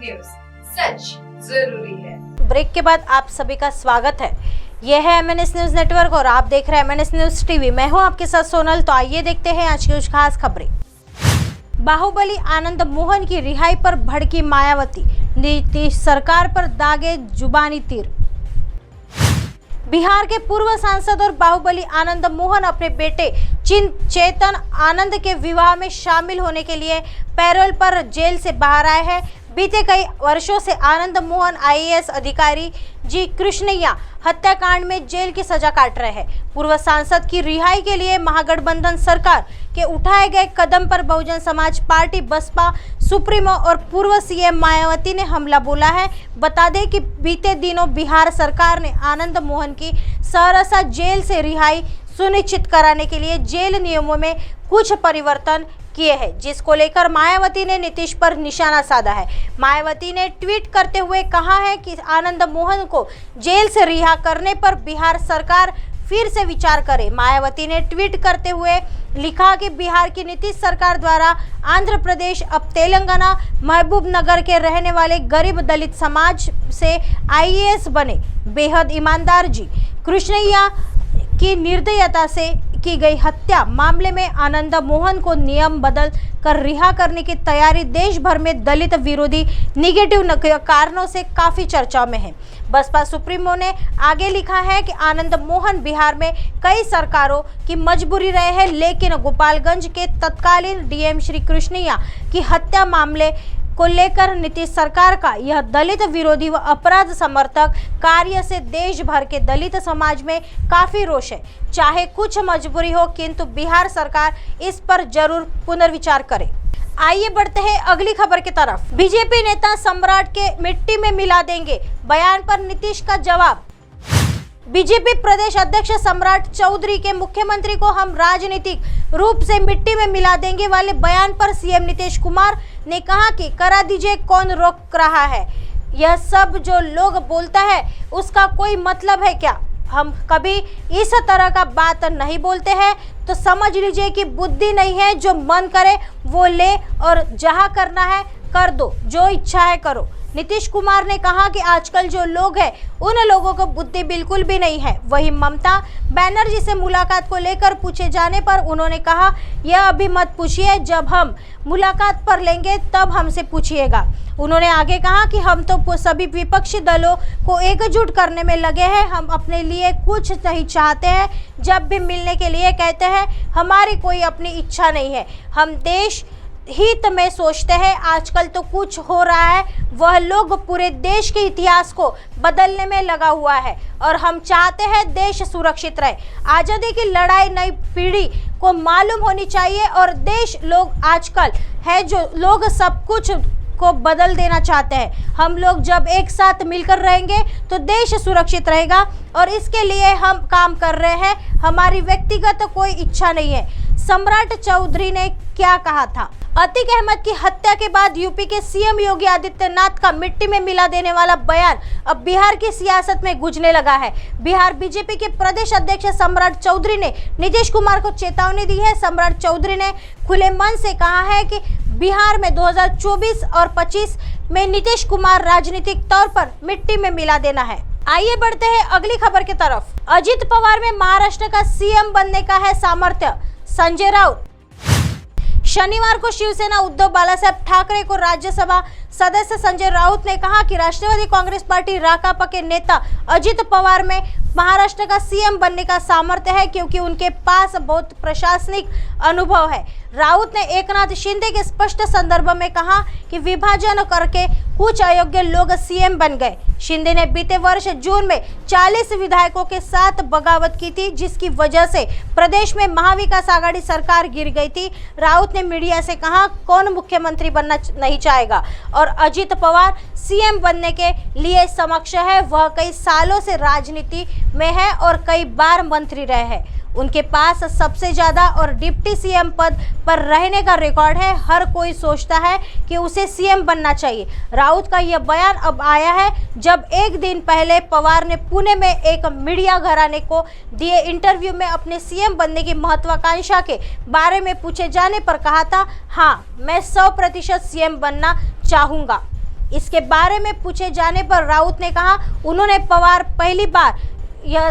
News, सच जरूरी है। Break के बाद आप सभी का स्वागत है। यह है MNS न्यूज नेटवर्क और आप देख रहे हैं MNS न्यूज टीवी। मैं हूं आपके साथ सोनल। तो आइए देखते हैं आज की कुछ खास खबरें। बाहुबली आनंद मोहन की रिहाई पर भड़की मायावती, नीतीश सरकार पर दागे जुबानी तीर। बिहार के पूर्व सांसद और बाहुबली आनंद मोहन अपने बेटे चेतन आनंद के विवाह में शामिल होने के लिए पैरोल पर जेल से बाहर आए हैं। बीते कई वर्षों से आनंद मोहन IAS अधिकारी जी कृष्णैया हत्याकांड में जेल की सजा काट रहे हैं। पूर्व सांसद की रिहाई के लिए महागठबंधन सरकार के उठाए गए कदम पर बहुजन समाज पार्टी बसपा सुप्रीमो और पूर्व CM मायावती ने हमला बोला है। बता दें कि बीते दिनों बिहार सरकार ने आनंद मोहन की सहरसा जेल से रिहाई सुनिश्चित कराने के लिए जेल नियमों में कुछ परिवर्तन किए हैं, जिसको लेकर मायावती ने नीतीश पर निशाना साधा है। मायावती ने ट्वीट करते हुए कहा है कि आनंद मोहन को जेल से रिहा करने पर बिहार सरकार फिर से विचार करे। मायावती ने ट्वीट करते हुए लिखा कि बिहार की नीतीश सरकार द्वारा आंध्र प्रदेश अब तेलंगाना महबूब नगर के रहने वाले गरीब दलित समाज से IAS बने बेहद ईमानदार जी कृष्णैया की निर्दयता से की गई हत्या मामले में आनंद मोहन को नियम बदल कर रिहा करने की तैयारी देश भर में दलित विरोधी निगेटिव कारणों से काफी चर्चा में है। बसपा सुप्रीमो ने आगे लिखा है कि आनंद मोहन बिहार में कई सरकारों की मजबूरी रहे हैं, लेकिन गोपालगंज के तत्कालीन DM श्री कृष्णैया की हत्या मामले को लेकर नीतीश सरकार का यह दलित विरोधी व अपराध समर्थक कार्य से देश भर के दलित समाज में काफी रोष है। चाहे कुछ मजबूरी हो, किंतु बिहार सरकार इस पर जरूर पुनर्विचार करे। आइए बढ़ते हैं अगली खबर की तरफ। बीजेपी नेता सम्राट के मिट्टी में मिला देंगे बयान पर नीतीश का जवाब। बीजेपी प्रदेश अध्यक्ष सम्राट चौधरी के मुख्यमंत्री को हम राजनीतिक रूप से मिट्टी में मिला देंगे वाले बयान पर CM नीतीश कुमार ने कहा कि करा दीजिए, कौन रोक रहा है। यह सब जो लोग बोलता है उसका कोई मतलब है क्या? हम कभी इस तरह का बात नहीं बोलते हैं, तो समझ लीजिए कि बुद्धि नहीं है। जो मन करे वो ले और जहाँ करना है कर दो, जो इच्छा है करो। नीतीश कुमार ने कहा कि आजकल जो लोग हैं उन लोगों को बुद्धि बिल्कुल भी नहीं है। वहीं ममता बनर्जी से मुलाकात को लेकर पूछे जाने पर उन्होंने कहा, यह अभी मत पूछिए, जब हम मुलाकात पर लेंगे तब हमसे पूछिएगा। उन्होंने आगे कहा कि हम तो सभी विपक्षी दलों को एकजुट करने में लगे हैं। हम अपने लिए कुछ नहीं चाहते हैं। जब भी मिलने के लिए कहते हैं, हमारी कोई अपनी इच्छा नहीं है। हम देश हित में सोचते हैं। आजकल तो कुछ हो रहा है, वह लोग पूरे देश के इतिहास को बदलने में लगा हुआ है और हम चाहते हैं देश सुरक्षित रहे। आज़ादी की लड़ाई नई पीढ़ी को मालूम होनी चाहिए और देश लोग आजकल है जो लोग सब कुछ को बदल देना चाहते हैं। हम लोग जब एक साथ मिलकर रहेंगे तो देश सुरक्षित रहेगा और इसके लिए हम काम कर रहे हैं। हमारी व्यक्तिगत कोई इच्छा नहीं है। सम्राट चौधरी ने क्या कहा था? अतीक अहमद की हत्या के बाद यूपी के CM योगी आदित्यनाथ का मिट्टी में मिला देने वाला बयान अब बिहार की सियासत में गूंजने लगा है। बिहार बीजेपी के प्रदेश अध्यक्ष सम्राट चौधरी ने नीतीश कुमार को चेतावनी दी है। सम्राट चौधरी ने खुले मन से कहा है कि बिहार में 2024 और 25 में नीतीश कुमार राजनीतिक तौर पर मिट्टी में मिला देना है। आइए बढ़ते हैं अगली खबर की तरफ। अजित पवार में महाराष्ट्र का CM बनने का है सामर्थ्य, संजय राउत। शनिवार को शिवसेना उद्धव बालासाहेब ठाकरे को राज्यसभा सदस्य संजय राउत ने कहा कि राष्ट्रवादी कांग्रेस पार्टी राकापा के नेता अजित पवार में महाराष्ट्र का CM बनने का सामर्थ्य है, क्योंकि उनके पास बहुत प्रशासनिक अनुभव है। राउत ने एकनाथ शिंदे के स्पष्ट संदर्भ में कहा कि विभाजन करके कुछ अयोग्य लोग CM बन गए। शिंदे ने बीते वर्ष जून में 40 विधायकों के साथ बगावत की थी, जिसकी वजह से प्रदेश में महाविकास आघाड़ी सरकार गिर गई थी। राउत ने मीडिया से कहा, कौन मुख्यमंत्री बनना नहीं चाहेगा और अजित पवार CM बनने के लिए समक्ष है। वह कई सालों से राजनीति में है और कई बार मंत्री रहे हैं। उनके पास सबसे ज्यादा और डिप्टी CM पद पर रहने का रिकॉर्ड है। हर कोई सोचता है कि उसे CM बनना चाहिए। राउत का यह बयान अब आया है जब एक दिन पहले पवार ने पुणे में एक मीडिया घराने को दिए इंटरव्यू में अपने CM बनने की महत्वाकांक्षा के बारे में पूछे जाने पर कहा था, हाँ मैं 100% CM बनना चाहूँगा। इसके बारे में पूछे जाने पर राउत ने कहा उन्होंने पवार पहली बार यह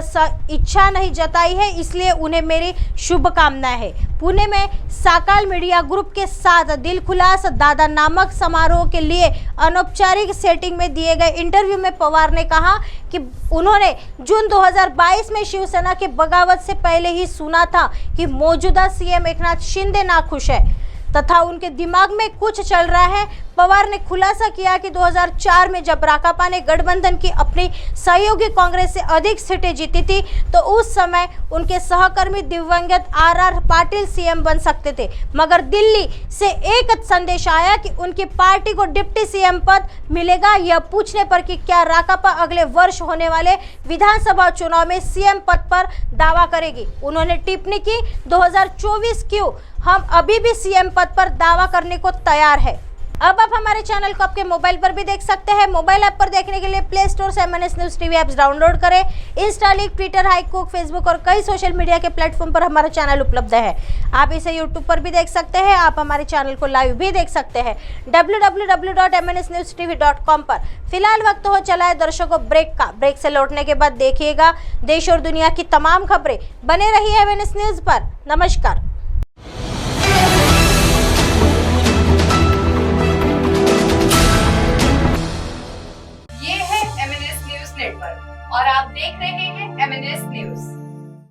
इच्छा नहीं जताई है, इसलिए उन्हें मेरी शुभकामनाएं है। पुणे में साकाल मीडिया ग्रुप के साथ दिलखुलास दादा नामक समारोह के लिए अनौपचारिक सेटिंग में दिए गए इंटरव्यू में पवार ने कहा कि उन्होंने जून 2022 में शिवसेना के बगावत से पहले ही सुना था कि मौजूदा सीएम एकनाथ शिंदे नाखुश है तथा उनके दिमाग में कुछ चल रहा है। पवार ने खुलासा किया कि 2004 में जब राकापा ने गठबंधन की अपनी सहयोगी कांग्रेस से अधिक सीटें जीती थी तो उस समय उनके सहकर्मी दिवंगत आर पाटिल सीएम बन सकते थे, मगर दिल्ली से एक संदेश आया कि उनकी पार्टी को डिप्टी सीएम पद मिलेगा। यह पूछने पर कि क्या राकापा अगले वर्ष होने वाले विधानसभा चुनाव में सीएम पद पर दावा करेगी, उन्होंने टिप्पणी की 2024 क्यों, हम अभी भी सीएम पद पर दावा करने को तैयार है। अब आप हमारे चैनल को आपके मोबाइल पर भी देख सकते हैं। मोबाइल ऐप पर देखने के लिए प्ले स्टोर से MNS news TV apps download करें। इंस्टा, ट्विटर, हाईकुक, फेसबुक और कई सोशल मीडिया के प्लेटफॉर्म पर हमारा चैनल उपलब्ध है। आप इसे यूट्यूब पर भी देख सकते हैं। आप हमारे चैनल को लाइव भी देख सकते हैं www.mnsnewstv.com पर। फिलहाल वक्त हो चला है दर्शकों ब्रेक का। ब्रेक से लौटने के बाद देखिएगा देश और दुनिया की तमाम खबरें। बने रहिए MNS न्यूज पर। नमस्कार।